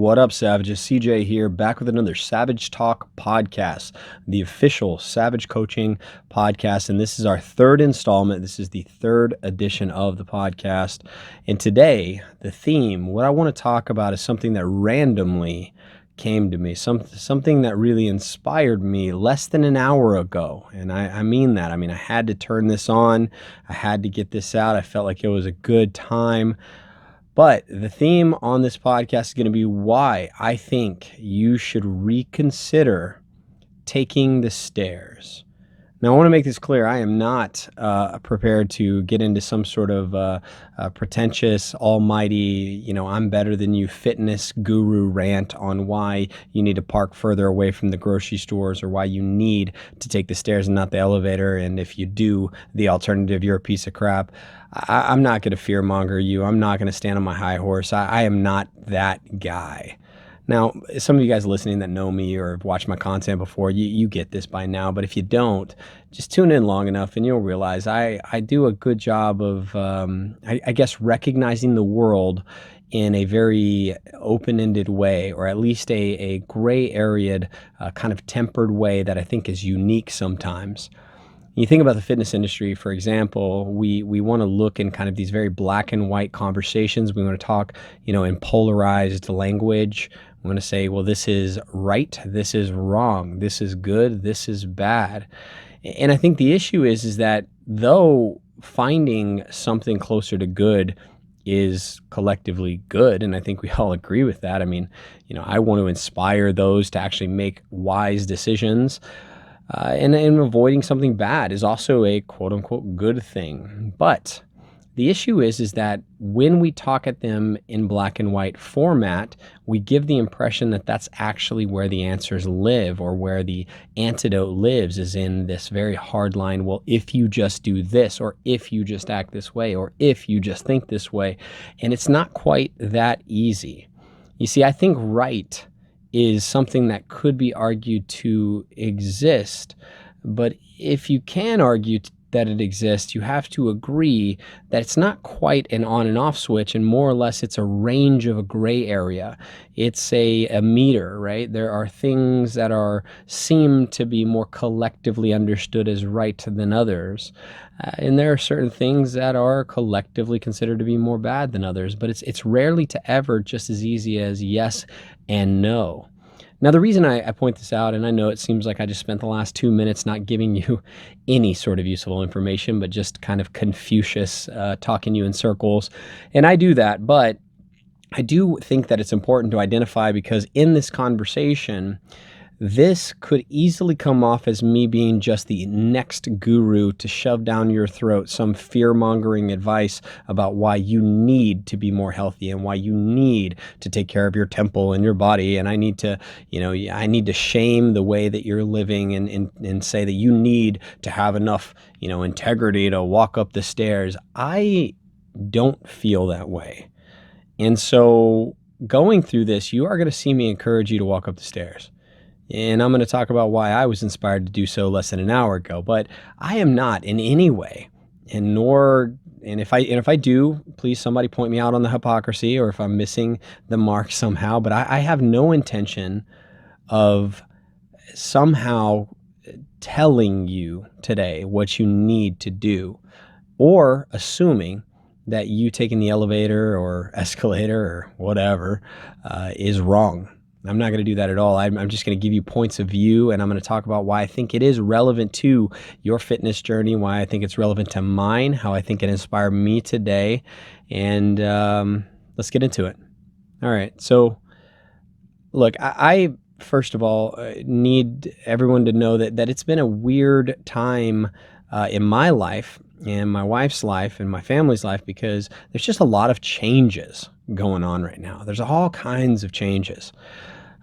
What up, Savages? CJ here, back with another Savage Talk podcast, the official Savage Coaching podcast. And this is our third installment. This is the third edition of the podcast. And today, the theme, what I want to talk about is something that randomly came to me, something that really inspired me less than an hour ago. And I mean that. I mean, I had to turn this on. I had to get this out. I felt like it was a good time. But the theme on this podcast is going to be why I think you should reconsider taking the stairs. Now, I want to make this clear. I am not prepared to get into some sort of pretentious, almighty, I'm better than you fitness guru rant on why you need to park further away from the grocery stores or why you need to take the stairs and not the elevator. And if you do the alternative, you're a piece of crap. I'm not going to fear monger you. I'm not going to stand on my high horse. I am not that guy. Now, some of you guys listening that know me or have watched my content before, you get this by now. But if you don't, just tune in long enough and you'll realize I do a good job of, I guess, recognizing the world in a very open-ended way, or at least a gray area, kind of tempered way that I think is unique sometimes. You think about the fitness industry, for example, we want to look in kind of these very black and white conversations. We want to talk, in polarized language. We want to say, well, this is right, this is wrong, this is good, this is bad. And I think the issue is that though finding something closer to good is collectively good, and I think we all agree with that. I mean, I want to inspire those to actually make wise decisions. And avoiding something bad is also a quote-unquote good thing. But the issue is that when we talk at them in black and white format, we give the impression that that's actually where the answers live, or where the antidote lives, is in this very hard line, well, if you just do this, or if you just act this way, or if you just think this way. And it's not quite that easy. You see, I think right is something that could be argued to exist. But if you can argue that it exists, you have to agree that it's not quite an on and off switch, and more or less it's a range of a gray area. It's a meter, right? There are things that seem to be more collectively understood as right than others. And there are certain things that are collectively considered to be more bad than others, but it's rarely to ever just as easy as yes and no. Now, the reason I point this out, and I know it seems like I just spent the last 2 minutes not giving you any sort of useful information, but just kind of Confucius talking you in circles, and I do that, but I do think that it's important to identify, because in this conversation, this could easily come off as me being just the next guru to shove down your throat some fear-mongering advice about why you need to be more healthy and why you need to take care of your temple and your body. And I need to, I need to shame the way that you're living and say that you need to have enough, integrity to walk up the stairs. I don't feel that way. And so going through this, you are going to see me encourage you to walk up the stairs. And I'm going to talk about why I was inspired to do so less than an hour ago. But I am not in any way, and if I do, please somebody point me out on the hypocrisy, or if I'm missing the mark somehow. But I have no intention of somehow telling you today what you need to do, or assuming that you taking the elevator or escalator or whatever is wrong. I'm not going to do that at all. I'm just going to give you points of view, and I'm going to talk about why I think it is relevant to your fitness journey, why I think it's relevant to mine, how I think it inspired me today, and let's get into it. All right. So, look, I first of all need everyone to know that it's been a weird time in my life and my wife's life and my family's life, because there's just a lot of changes going on right now. There's all kinds of changes.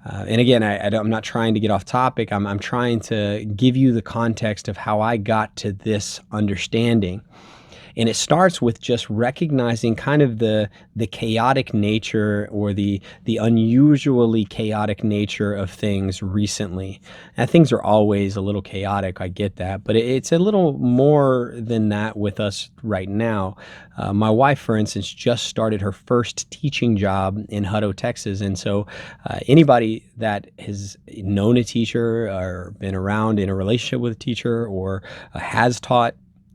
And again, I'm not trying to get off topic. I'm trying to give you the context of how I got to this understanding. And it starts with just recognizing kind of the chaotic nature, or the unusually chaotic nature of things recently. And things are always a little chaotic, I get that, but it's a little more than that with us right now. My wife, for instance, just started her first teaching job in Hutto, Texas. And so anybody that has known a teacher or been around in a relationship with a teacher, or has taught,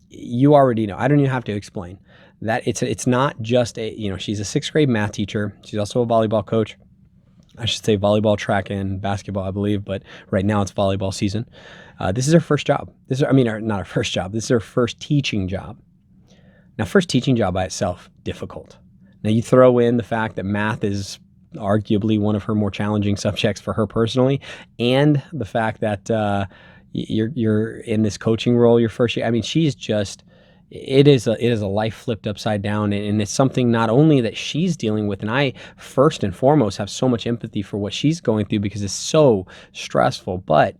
you already know. I don't even have to explain that it's not just she's a sixth grade math teacher. She's also a volleyball coach. I should say volleyball, track, and basketball, I believe, but right now it's volleyball season. This is her first job. Not her first job. This is her first teaching job. Now, first teaching job by itself, difficult. Now you throw in the fact that math is arguably one of her more challenging subjects for her personally, and the fact that you're in this coaching role your first year. I mean, she's just, it is a life flipped upside down, and it's something not only that she's dealing with, and I first and foremost have so much empathy for what she's going through because it's so stressful, but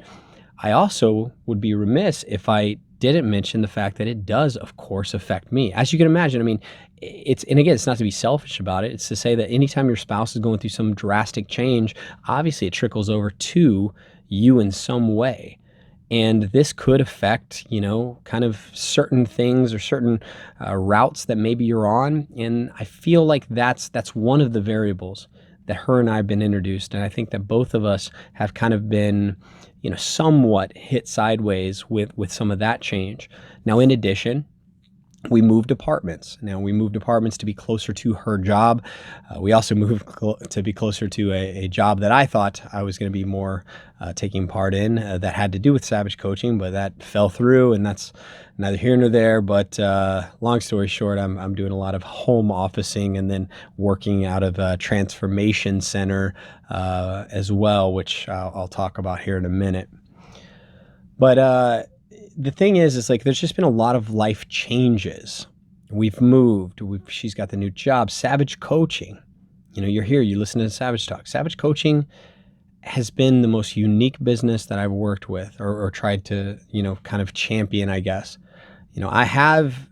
I also would be remiss if I didn't mention the fact that it does, of course, affect me. As you can imagine, I mean, and again, it's not to be selfish about it. It's to say that anytime your spouse is going through some drastic change, obviously it trickles over to you in some way. And this could affect, kind of certain things or certain routes that maybe you're on. And I feel like that's one of the variables that her and I have been introduced. And I think that both of us have kind of been, somewhat hit sideways with some of that change. Now, in addition, we moved apartments. Now, we moved apartments to be closer to her job. We also moved to be closer to a job that I thought I was going to be more taking part in, that had to do with Savage coaching, but that fell through, and that's neither here nor there. But long story short, I'm doing a lot of home officing and then working out of a transformation center as well, which I'll talk about here in a minute. But the thing is like there's just been a lot of life changes. We've moved. She's got the new job. Savage coaching. You're here. You listen to Savage Talk. Savage coaching has been the most unique business that I've worked with, or tried to, kind of champion, I guess. I have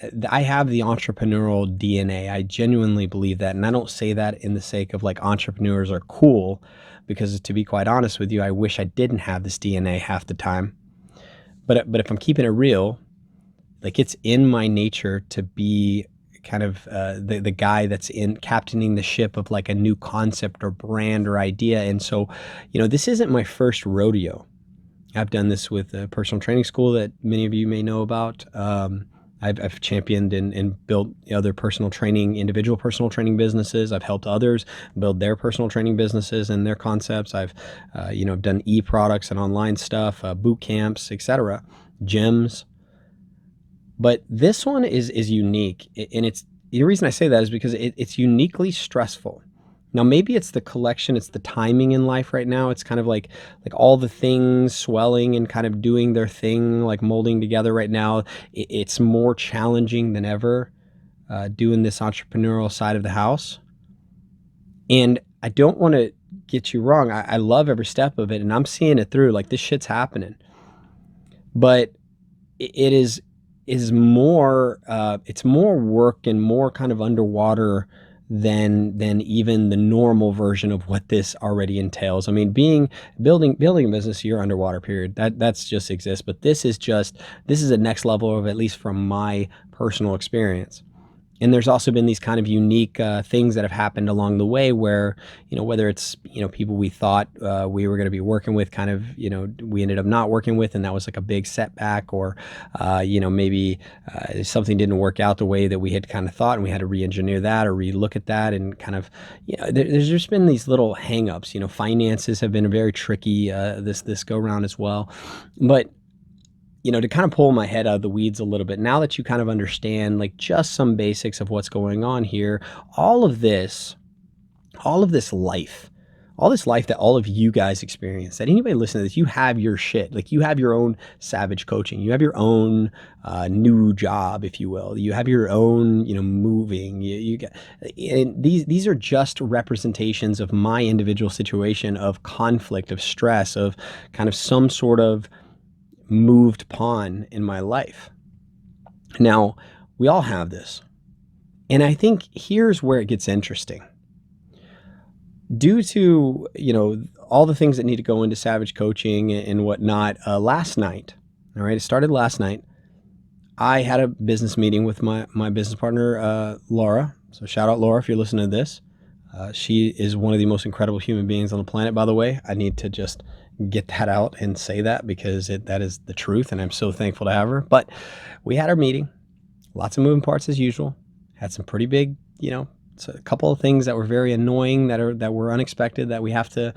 the entrepreneurial DNA. I genuinely believe that. And I don't say that in the sake of like entrepreneurs are cool, because to be quite honest with you, I wish I didn't have this DNA half the time. But if I'm keeping it real, like it's in my nature to be kind of the guy that's in captaining the ship of like a new concept or brand or idea. And so, this isn't my first rodeo. I've done this with a personal training school that many of you may know about. I've championed and built other individual personal training businesses. I've helped others build their personal training businesses and their concepts. I've done e-products and online stuff, boot camps, etc., gyms. But this one is unique, and it's the reason I say that is because it's uniquely stressful. Now, maybe it's the collection, it's the timing in life right now. It's kind of like all the things swelling and kind of doing their thing, like molding together right now. It's more challenging than ever doing this entrepreneurial side of the house. And I don't want to get you wrong. I love every step of it, and I'm seeing it through. Like, this shit's happening. But it is more, it's more work and more kind of underwater than even the normal version of what this already entails. I mean, building a business, you're underwater, period. That's just exists. But this is a next level of, at least from my personal experience. And there's also been these kind of unique things that have happened along the way where, whether it's, people we thought we were going to be working with, kind of, we ended up not working with, and that was like a big setback, or, maybe something didn't work out the way that we had kind of thought, and we had to re-engineer that or re-look at that, and kind of, there's just been these little hang-ups. Finances have been very tricky this go round as well. But to kind of pull my head out of the weeds a little bit, now that you kind of understand like just some basics of what's going on here, all of this life that all of you guys experience, that anybody listening to this, you have your shit. Like, you have your own Savage coaching, you have your own new job, if you will, you have your own, moving, you got, and these are just representations of my individual situation of conflict, of stress, of kind of some sort of moved pawn in my life. Now, We all have this. And I think here's where it gets interesting. Due to, all the things that need to go into Savage coaching and whatnot, last night, all right, it started last night. I had a business meeting with my business partner, Laura. So shout out, Laura, if you're listening to this. She is one of the most incredible human beings on the planet, by the way. I need to just get that out and say that because that is the truth, and I'm so thankful to have her. But we had our meeting. Lots of moving parts as usual. Had some pretty big, so a couple of things that were very annoying that were unexpected that we have to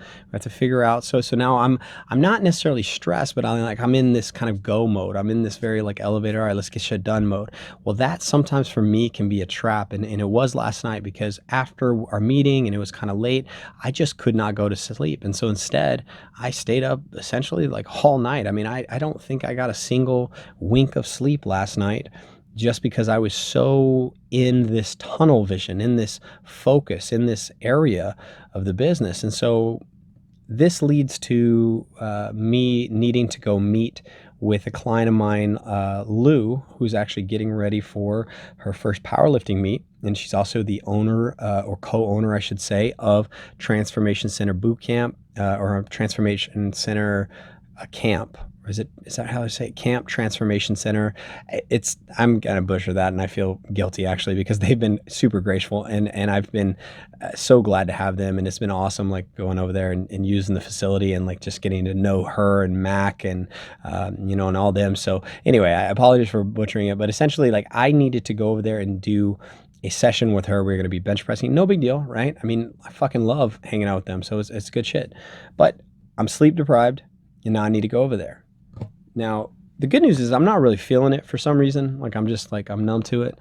figure out. So now I'm not necessarily stressed, but I'm in this kind of go mode. I'm in this very like elevator, all right, let's get shit done mode. Well, that sometimes for me can be a trap, and it was last night because after our meeting and it was kind of late, I just could not go to sleep, and so instead I stayed up essentially like all night. I mean, I don't think I got a single wink of sleep last night, just because I was so in this tunnel vision, in this focus, in this area of the business. And so this leads to me needing to go meet with a client of mine, Lou, who's actually getting ready for her first powerlifting meet. And she's also the owner, or co-owner, I should say, of Transformation Center Bootcamp, or Transformation Center Camp. Is that how I say it? Camp Transformation Center. I'm gonna butcher that, and I feel guilty actually because they've been super graceful, and I've been so glad to have them, and it's been awesome like going over there and using the facility and like just getting to know her and Mac and and all them. So anyway, I apologize for butchering it, but essentially like I needed to go over there and do a session with her. We're going to be bench pressing. No big deal, right? I mean, I fucking love hanging out with them, so it's good shit. But I'm sleep deprived, and now I need to go over there. Now, the good news is I'm not really feeling it for some reason. Like I'm numb to it.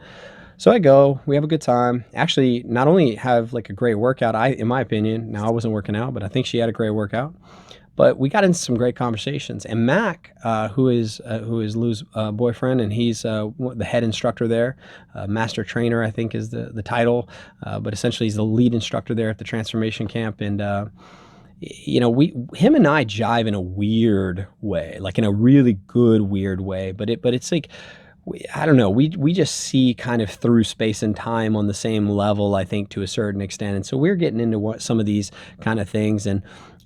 So I go, we have a good time. Actually, not only have like a great workout, in my opinion, now I wasn't working out, but I think she had a great workout. But we got into some great conversations. And Mac, who is Lou's boyfriend, and he's the head instructor there, master trainer, I think is the title. But essentially he's the lead instructor there at the Transformation Camp. And him and I jive in a weird way, like in a really good weird way, but it's like, I don't know, we just see kind of through space and time on the same level, I think, to a certain extent. And so we're getting into some of these kind of things, and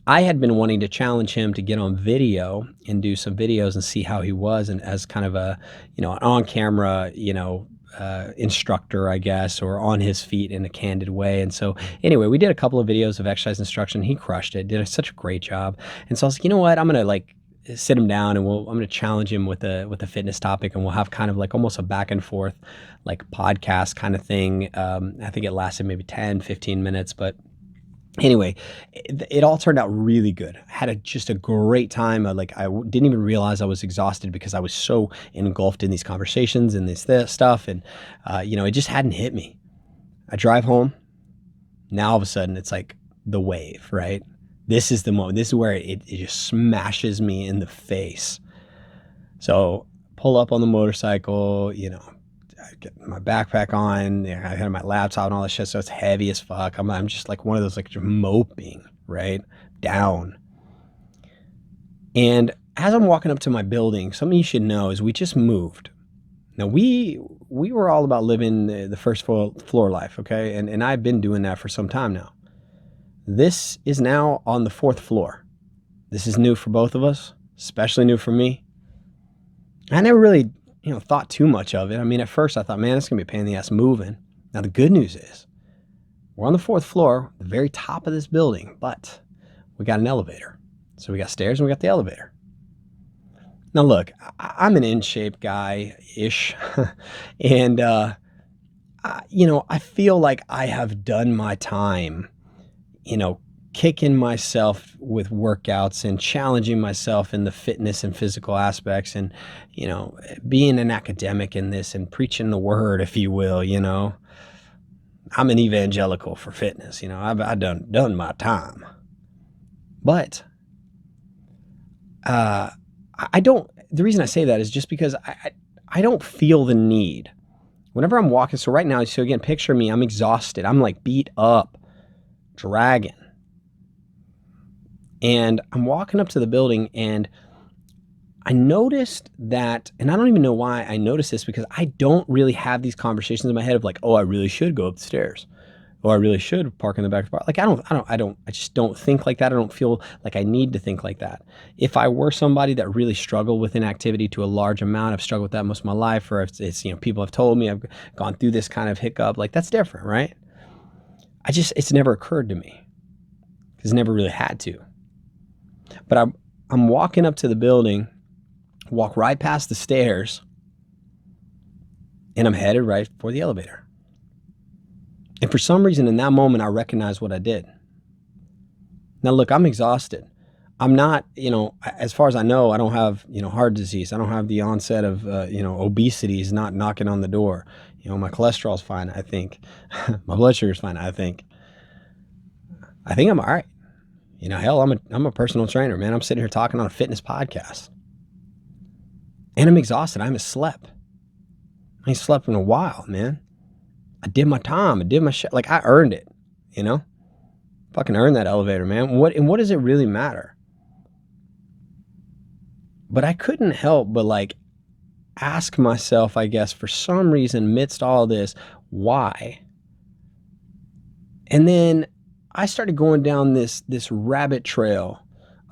I had been wanting to challenge him to get on video and do some videos and see how he was, and as kind of a, an on camera, instructor, I guess, or on his feet in a candid way. And so anyway, we did a couple of videos of exercise instruction. He crushed it, did such a great job. And so I was like, you know what, I'm going to like sit him down and I'm going to challenge him with a fitness topic, and we'll have kind of like almost a back and forth, like podcast kind of thing. I think it lasted maybe 10, 15 minutes, but anyway, it all turned out really good. I had just a great time. I didn't even realize I was exhausted because I was so engulfed in these conversations and this stuff. And, it just hadn't hit me. I drive home. Now all of a sudden it's like the wave, right? This is the moment. This is where it just smashes me in the face. So pull up on the motorcycle, I get my backpack on, I had my laptop and all that shit, so it's heavy as fuck. I'm just like one of those, like, just moping, right, down. And as I'm walking up to my building, something you should know is we just moved. Now, we were all about living the first floor life, okay? And I've been doing that for some time now. This is now on the 4th floor. This is new for both of us, especially new for me. I never really thought too much of it. I mean, at first I thought, man, it's gonna be a pain in the ass moving. Now the good news is we're on the 4th floor, the very top of this building, but we got an elevator. So we got stairs and we got the elevator. Now look, I'm an in-shape guy-ish, and I feel like I have done my time, kicking myself with workouts and challenging myself in the fitness and physical aspects, and being an academic in this and preaching the word, if you will. I'm an evangelical for fitness. I've done my time, but I don't. The reason I say that is just because I don't feel the need whenever I'm walking. So right now, so again, picture me. I'm exhausted. I'm like beat up, dragging. And I'm walking up to the building, and I noticed that, and I don't even know why I noticed this, because I don't really have these conversations in my head of like, oh, I really should go up the stairs. Oh, I really should park in the back of the bar. Like, I just don't think like that. I don't feel like I need to think like that. If I were somebody that really struggled with inactivity to a large amount, I've struggled with that most of my life, or if it's, people have told me I've gone through this kind of hiccup, like that's different, right? It's never occurred to me because never really had to. But I'm walking up to the building, walk right past the stairs, and I'm headed right for the elevator. And for some reason in that moment, I recognized what I did. Now, look, I'm exhausted. I'm not, as far as I know, I don't have, heart disease. I don't have the onset of, obesity is not knocking on the door. My cholesterol's fine, I think. My blood sugar's fine, I think. I think I'm all right. Hell, I'm a personal trainer, man. I'm sitting here talking on a fitness podcast. And I'm exhausted. I haven't slept. I ain't slept in a while, man. I did my time. I did my shit. Like, I earned it, Fucking earned that elevator, man. What does it really matter? But I couldn't help but like ask myself, I guess, for some reason, amidst all this, why? And then I started going down this rabbit trail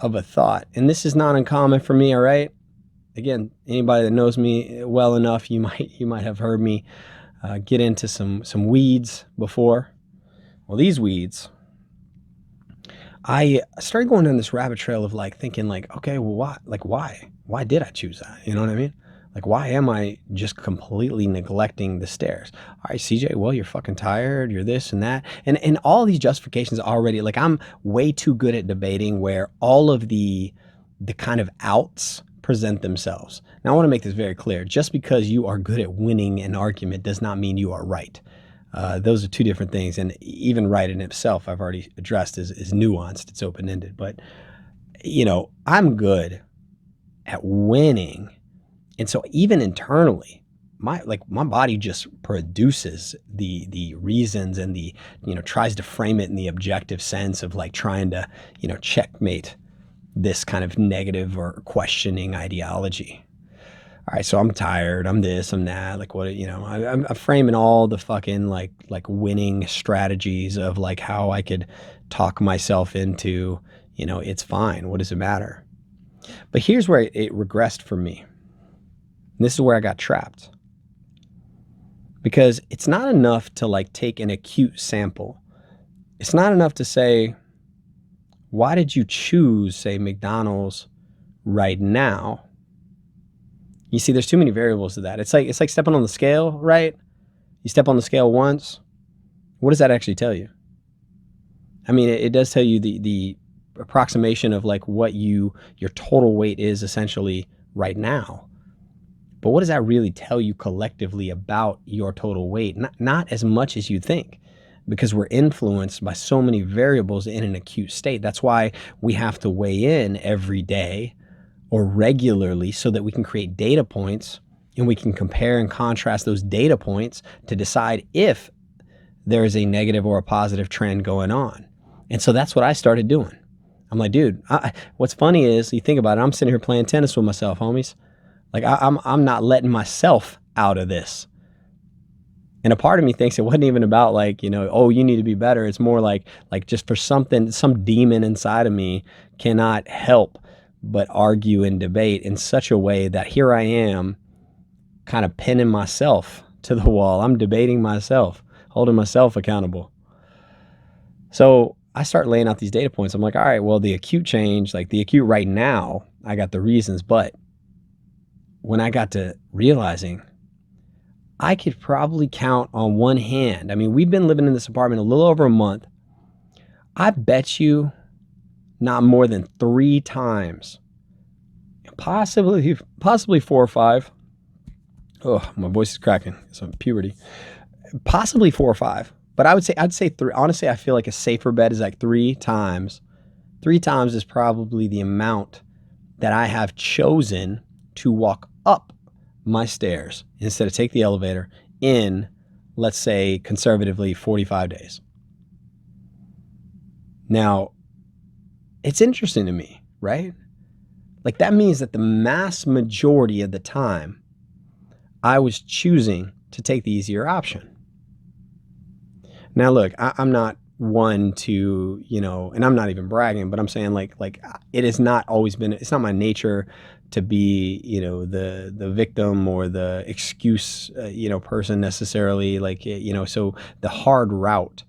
of a thought. And this is not uncommon for me, all right? Again, anybody that knows me well enough, you might have heard me get into some weeds before. Well, these weeds, I started going down this rabbit trail of like thinking like, okay, well, why? Like, why? Why did I choose that? You know what I mean? Like, why am I just completely neglecting the stairs? All right, CJ, well, you're fucking tired. You're this and that. And all these justifications already, like, I'm way too good at debating where all of the kind of outs present themselves. Now, I want to make this very clear. Just because you are good at winning an argument does not mean you are right. Those are two different things. And even right in itself, I've already addressed, is nuanced. It's open-ended. But, I'm good at winning. And so even internally, my body just produces the reasons and tries to frame it in the objective sense of like trying to, checkmate this kind of negative or questioning ideology. All right, so I'm tired. I'm this, I'm that. Like what, I'm framing all the fucking like winning strategies of like how I could talk myself into, it's fine. What does it matter? But here's where it regressed for me. And this is where I got trapped. Because it's not enough to like take an acute sample. It's not enough to say, why did you choose, say, McDonald's right now? You see, there's too many variables to that. It's like stepping on the scale, right? You step on the scale once. What does that actually tell you? I mean, it does tell you the approximation of like what your total weight is essentially right now. But what does that really tell you collectively about your total weight? Not as much as you think, because we're influenced by so many variables in an acute state. That's why we have to weigh in every day or regularly so that we can create data points and we can compare and contrast those data points to decide if there is a negative or a positive trend going on. And so that's what I started doing. I'm like, dude, what's funny is, you think about it, I'm sitting here playing tennis with myself, homies. Like I'm not letting myself out of this. And a part of me thinks it wasn't even about like, oh, you need to be better. It's more like just for something, some demon inside of me cannot help but argue and debate in such a way that here I am kind of pinning myself to the wall. I'm debating myself, holding myself accountable. So I start laying out these data points. I'm like, all right, well, the acute change, like the acute right now, I got the reasons. But when I got to realizing I could probably count on one hand. I mean, we've been living in this apartment a little over a month. I bet you not more than 3 times, possibly 4 or 5. Oh, my voice is cracking. It's on puberty. Possibly 4 or 5, but I'd say 3. Honestly, I feel like a safer bet is like 3 times. 3 times is probably the amount that I have chosen to walk up my stairs instead of take the elevator in, let's say, conservatively 45 days. Now, it's interesting to me, right? Like that means that the mass majority of the time, I was choosing to take the easier option. Now, look, I'm not one to, and I'm not even bragging, but I'm saying like it has not always been, it's not my nature to be, the victim or the excuse, person necessarily, like, so the hard route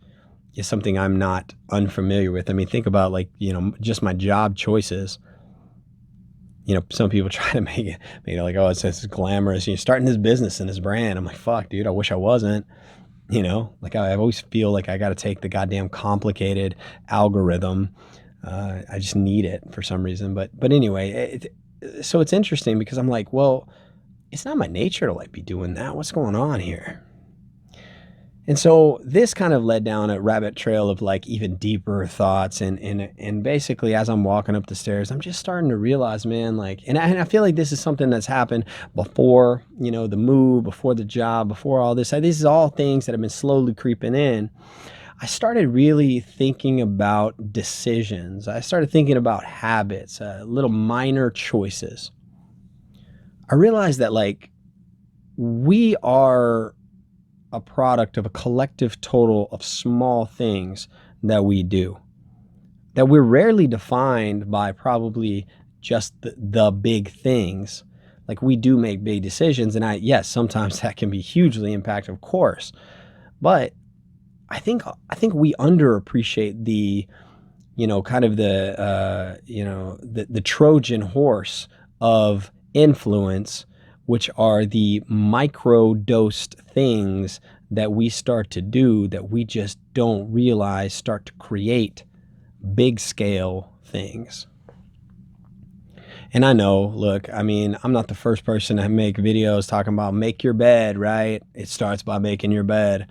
is something I'm not unfamiliar with. I mean, think about like, just my job choices. Some people try to make it like, oh, it's glamorous. You're starting this business and this brand. I'm like, fuck, dude, I wish I wasn't. Like I always feel like I got to take the goddamn complicated algorithm. I just need it for some reason. But anyway, so it's interesting because I'm like, well, it's not my nature to like be doing that. What's going on here? And so this kind of led down a rabbit trail of like even deeper thoughts. And basically as I'm walking up the stairs, I'm just starting to realize, man, like, and I feel like this is something that's happened before, the move, before the job, before all this. This is all things that have been slowly creeping in. I started really thinking about decisions. I started thinking about habits, little minor choices. I realized that like we are a product of a collective total of small things that we do, that we're rarely defined by probably just the big things. Like we do make big decisions, and yes, sometimes that can be hugely impactful, of course, but I think we underappreciate the, kind of the, the Trojan horse of influence, which are the micro-dosed things that we start to do that we just don't realize start to create big-scale things. And I know, look, I mean, I'm not the first person to make videos talking about make your bed, right? It starts by making your bed.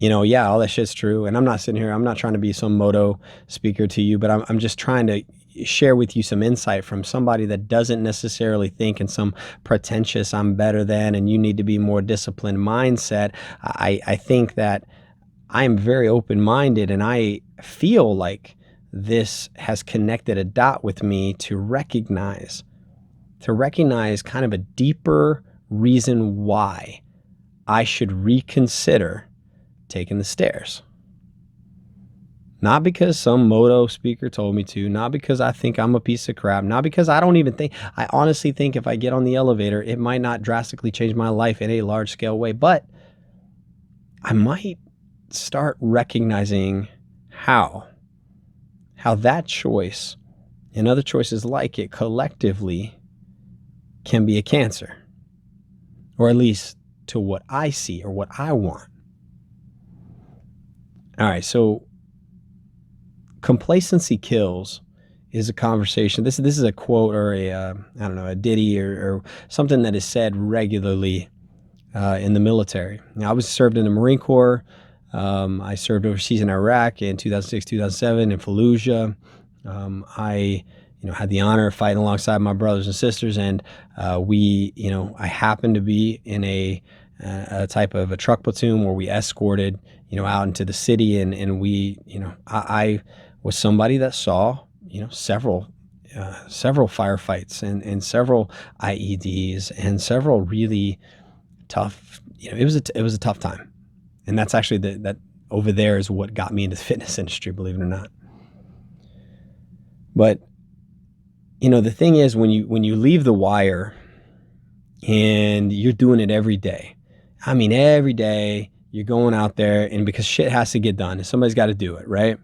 Yeah, all that shit's true. And I'm not sitting here, I'm not trying to be some moto speaker to you, but I'm just trying to share with you some insight from somebody that doesn't necessarily think in some pretentious, I'm better than, and you need to be more disciplined mindset. I think that I'm very open-minded, and I feel like this has connected a dot with me to recognize kind of a deeper reason why I should reconsider taking the stairs. Not because some moto speaker told me to, not because I think I'm a piece of crap, not because I honestly think if I get on the elevator, it might not drastically change my life in a large scale way, but I might start recognizing how that choice and other choices like it collectively can be a cancer, or at least to what I see or what I want. All right, so complacency kills is a conversation. This is a quote or a ditty or something that is said regularly in the military. Now, I was served in the Marine Corps. I served overseas in Iraq in 2006, 2007 in Fallujah. I had the honor of fighting alongside my brothers and sisters, and I happened to be in a type of a truck platoon where we escorted out into the city, and we I was somebody that saw several firefights and several IEDs and several really tough. It was a tough time, and that's actually that over there is what got me into the fitness industry, believe it or not. But the thing is, when you leave the wire and you're doing it every day, I mean every day you're going out there, and because shit has to get done and somebody's got to do it, right?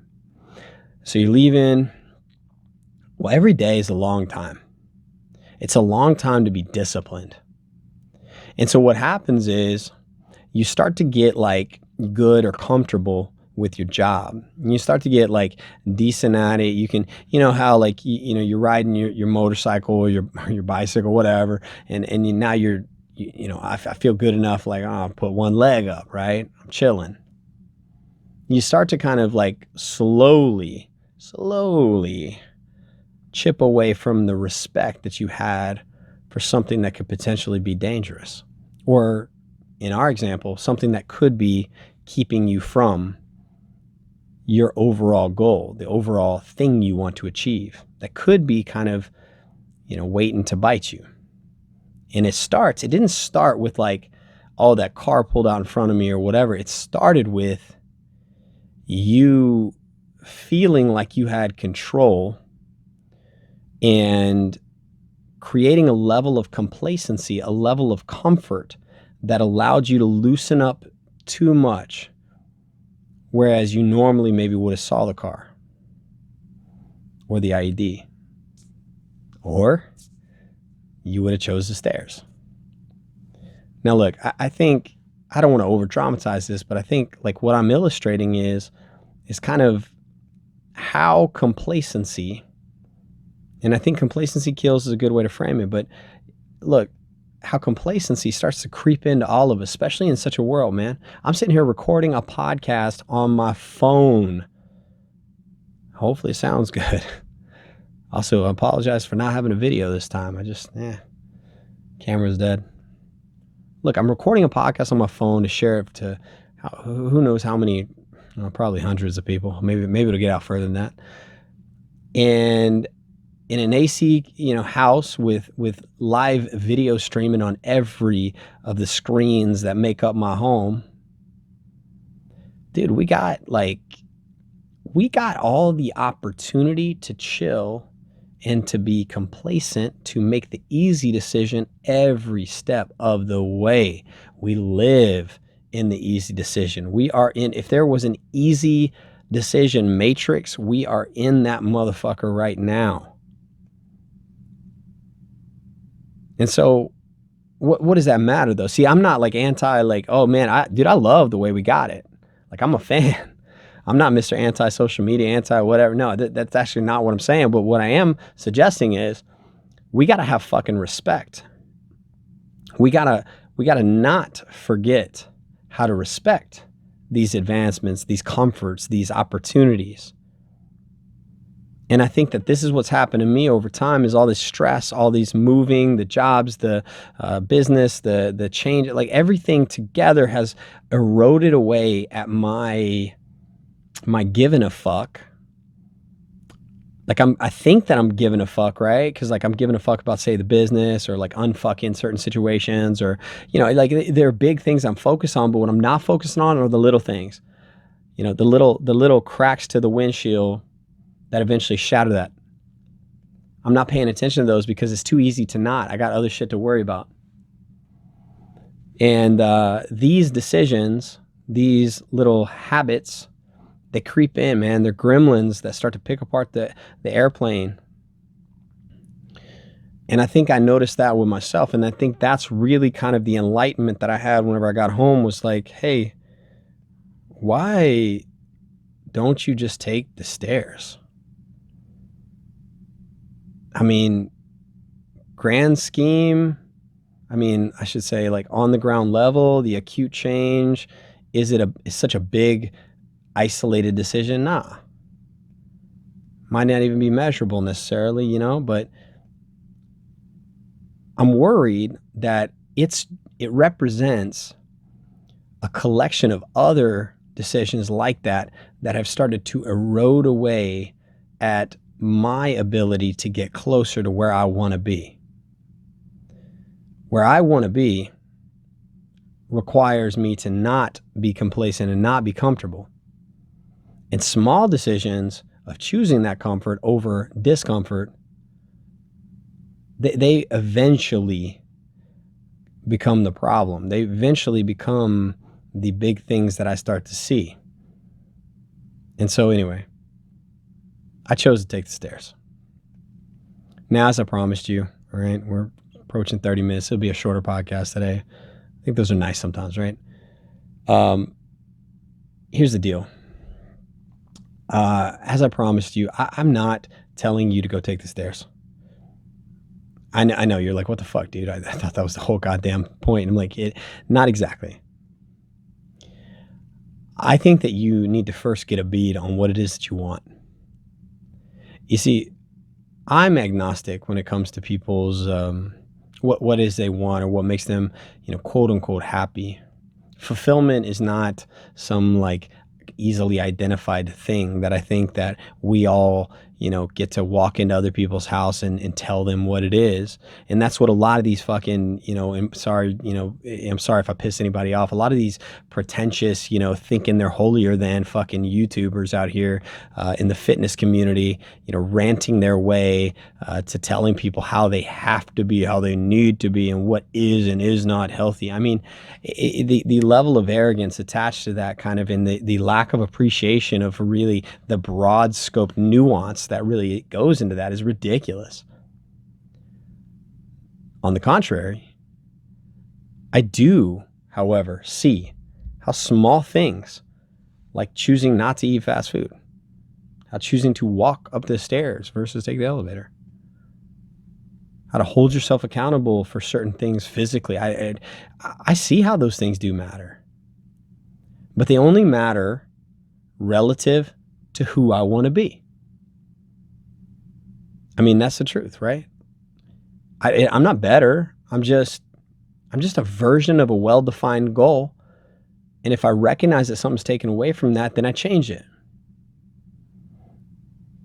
So you're leaving. Well, every day is a long time. It's a long time to be disciplined. And so what happens is you start to get like good or comfortable with your job. And you start to get like decent at it. You can, how like, you're riding your motorcycle or your bicycle, whatever. And now I feel good enough. Like, oh, I'll put one leg up, right? I'm chilling. You start to kind of like slowly chip away from the respect that you had for something that could potentially be dangerous, or in our example, something that could be keeping you from, your overall goal, the overall thing you want to achieve that could be kind of, waiting to bite you. And it didn't start with like, oh, that car pulled out in front of me or whatever. It started with you feeling like you had control and creating a level of complacency, a level of comfort that allowed you to loosen up too much, whereas you normally maybe would have saw the car or the IED, or you would have chose the stairs. Now, look, I think, I don't want to over dramatize this, but I think like what I'm illustrating is kind of how complacency, and I think complacency kills is a good way to frame it, but look, how complacency starts to creep into all of us, especially in such a world, man. I'm sitting here recording a podcast on my phone. Hopefully it sounds good. Also, I apologize for not having a video this time. Camera's dead. Look, I'm recording a podcast on my phone to share it to who knows how many, probably hundreds of people. Maybe it'll get out further than that. And in an AC, house with live video streaming on every of the screens that make up my home, dude, we got all the opportunity to chill and to be complacent, to make the easy decision every step of the way. We live in the easy decision. If there was an easy decision matrix, we are in that motherfucker right now. And so what does that matter though? See, I'm not like anti, like, oh man, I love the way we got it. Like, I'm a fan. I'm not Mr. Anti-social media, anti-whatever. No, that's actually not what I'm saying. But what I am suggesting is we got to have fucking respect. We gotta not forget how to respect these advancements, these comforts, these opportunities. And I think that this is what's happened to me over time, is all this stress, all these moving, the jobs, the business, the change, like everything together has eroded away at my giving a fuck. Like I think that I'm giving a fuck, right? Because like I'm giving a fuck about, say, the business, or like unfucking certain situations, or, like there are big things I'm focused on, but what I'm not focusing on are the little things, the little cracks to the windshield that eventually shatter that. I'm not paying attention to those because it's too easy to not. I got other shit to worry about. And these decisions, these little habits, they creep in, man. They're gremlins that start to pick apart the airplane. And I think I noticed that with myself. And I think that's really kind of the enlightenment that I had whenever I got home, was like, hey, why don't you just take the stairs? I mean, grand scheme, I should say, like on the ground level, the acute change, is such a big isolated decision? Nah. Might not even be measurable necessarily, but I'm worried that it represents a collection of other decisions like that have started to erode away at my ability to get closer to where I want to be. Where I want to be requires me to not be complacent and not be comfortable. And small decisions of choosing that comfort over discomfort, they eventually become the problem. They eventually become the big things that I start to see. And so anyway, I chose to take the stairs. Now, as I promised you, all right, we're approaching 30 minutes. It'll be a shorter podcast today. I think those are nice sometimes, right? Here's the deal. As I promised you, I'm not telling you to go take the stairs. I know you're like, what the fuck, dude? I thought that was the whole goddamn point. I'm like, not exactly. I think that you need to first get a bead on what it is that you want. You see, I'm agnostic when it comes to people's what is they want, or what makes them, quote unquote, happy. Fulfillment is not some like easily identified thing that I think that we all, get to walk into other people's house and tell them what it is. And that's what a lot of these fucking, I'm sorry if I piss anybody off. A lot of these pretentious, thinking they're holier than fucking YouTubers out here in the fitness community, ranting their way to telling people how they have to be, how they need to be, and what is and is not healthy. I mean, the level of arrogance attached to that, kind of, in the lack of appreciation of really the broad scope nuance that really goes into that, is ridiculous. On the contrary, I do, however, see how small things like choosing not to eat fast food, how choosing to walk up the stairs versus take the elevator, how to hold yourself accountable for certain things physically. I see how those things do matter, but they only matter relative to who I want to be. I mean, that's the truth, right? I'm not better. I'm just a version of a well-defined goal. And if I recognize that something's taken away from that, then I change it.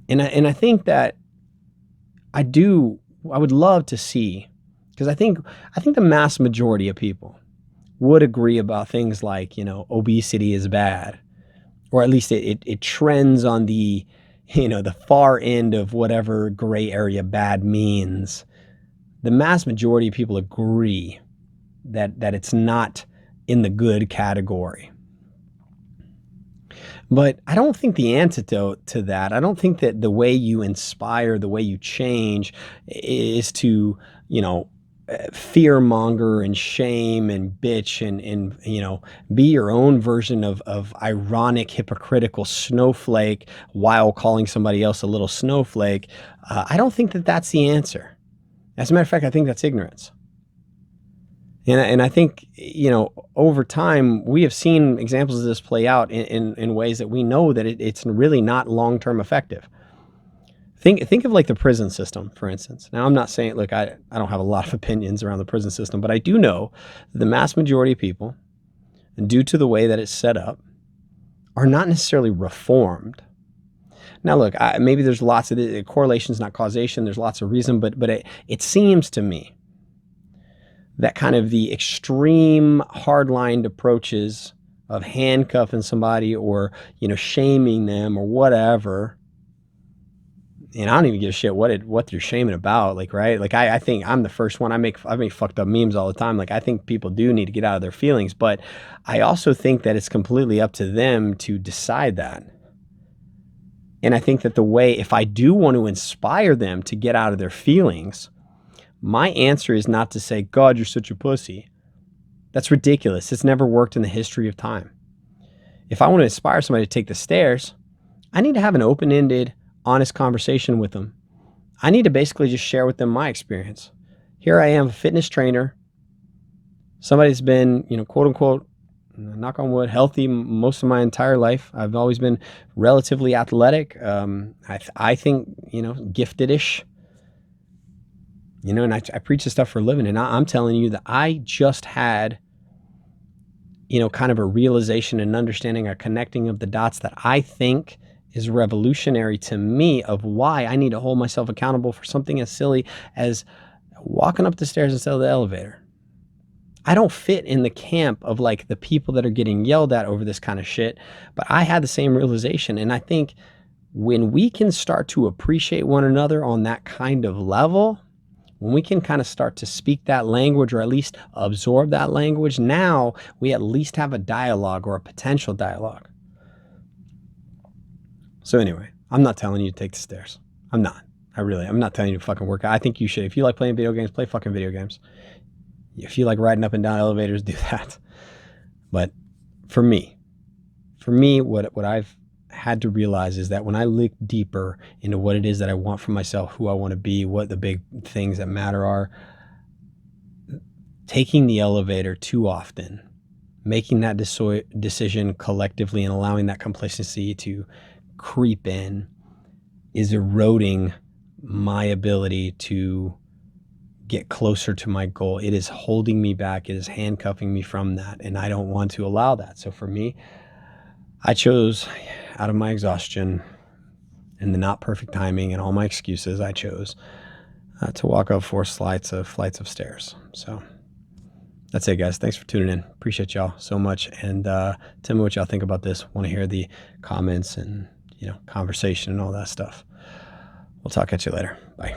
And I think that I would love to see, because I think the mass majority of people would agree about things like, obesity is bad, or at least it trends on the, the far end of whatever gray area bad means. The mass majority of people agree that it's not in the good category. But I don't think the antidote to that, I don't think that the way you inspire, the way you change, is to, fear monger and shame and bitch and be your own version of ironic, hypocritical snowflake while calling somebody else a little snowflake. I don't think that that's the answer. As a matter of fact, I think that's ignorance. And I think, over time, we have seen examples of this play out in ways that we know that it's really not long-term effective. Think of like the prison system, for instance. Now, I'm not saying, look, I don't have a lot of opinions around the prison system, but I do know that the mass majority of people, due to the way that it's set up, are not necessarily reformed. Now, look, maybe there's lots of correlations, not causation. There's lots of reason, but it seems to me that kind of the extreme hard-lined approaches of handcuffing somebody or, shaming them or whatever. And I don't even give a shit what you're shaming about, like, right? Like, I think I'm the first one. I make fucked up memes all the time. Like, I think people do need to get out of their feelings, but I also think that it's completely up to them to decide that. And I think that if I do want to inspire them to get out of their feelings, my answer is not to say, God, you're such a pussy. That's ridiculous. It's never worked in the history of time. If I want to inspire somebody to take the stairs, I need to have an open-ended, honest conversation with them. I need to basically just share with them my experience. Here I am, a fitness trainer, somebody that's been, quote unquote, knock on wood, healthy most of my entire life. I've always been relatively athletic. I think, gifted-ish. And I preach this stuff for a living, and I'm telling you that I just had, kind of a realization and understanding, a connecting of the dots that I think is revolutionary to me, of why I need to hold myself accountable for something as silly as walking up the stairs instead of the elevator. I don't fit in the camp of like the people that are getting yelled at over this kind of shit, but I had the same realization. And I think when we can start to appreciate one another on that kind of level, when we can kind of start to speak that language, or at least absorb that language, now we at least have a dialogue, or a potential dialogue. So anyway, I'm not telling you to take the stairs. I'm not. I'm not telling you to fucking work out. I think you should. If you like playing video games, play fucking video games. If you like riding up and down elevators, do that. But for me, what I've had to realize is that when I look deeper into what it is that I want for myself, who I want to be, what the big things that matter are, taking the elevator too often, making that decision collectively and allowing that complacency to creep in, is eroding my ability to get closer to my goal. It is holding me back. It is handcuffing me from that. And I don't want to allow that. So for me, I chose, out of my exhaustion and the not perfect timing and all my excuses, I chose to walk up 4 flights of stairs. So that's it, guys. Thanks for tuning in. Appreciate y'all so much. And tell me what y'all think about this. Want to hear the comments and conversation and all that stuff. We'll talk at you later. Bye.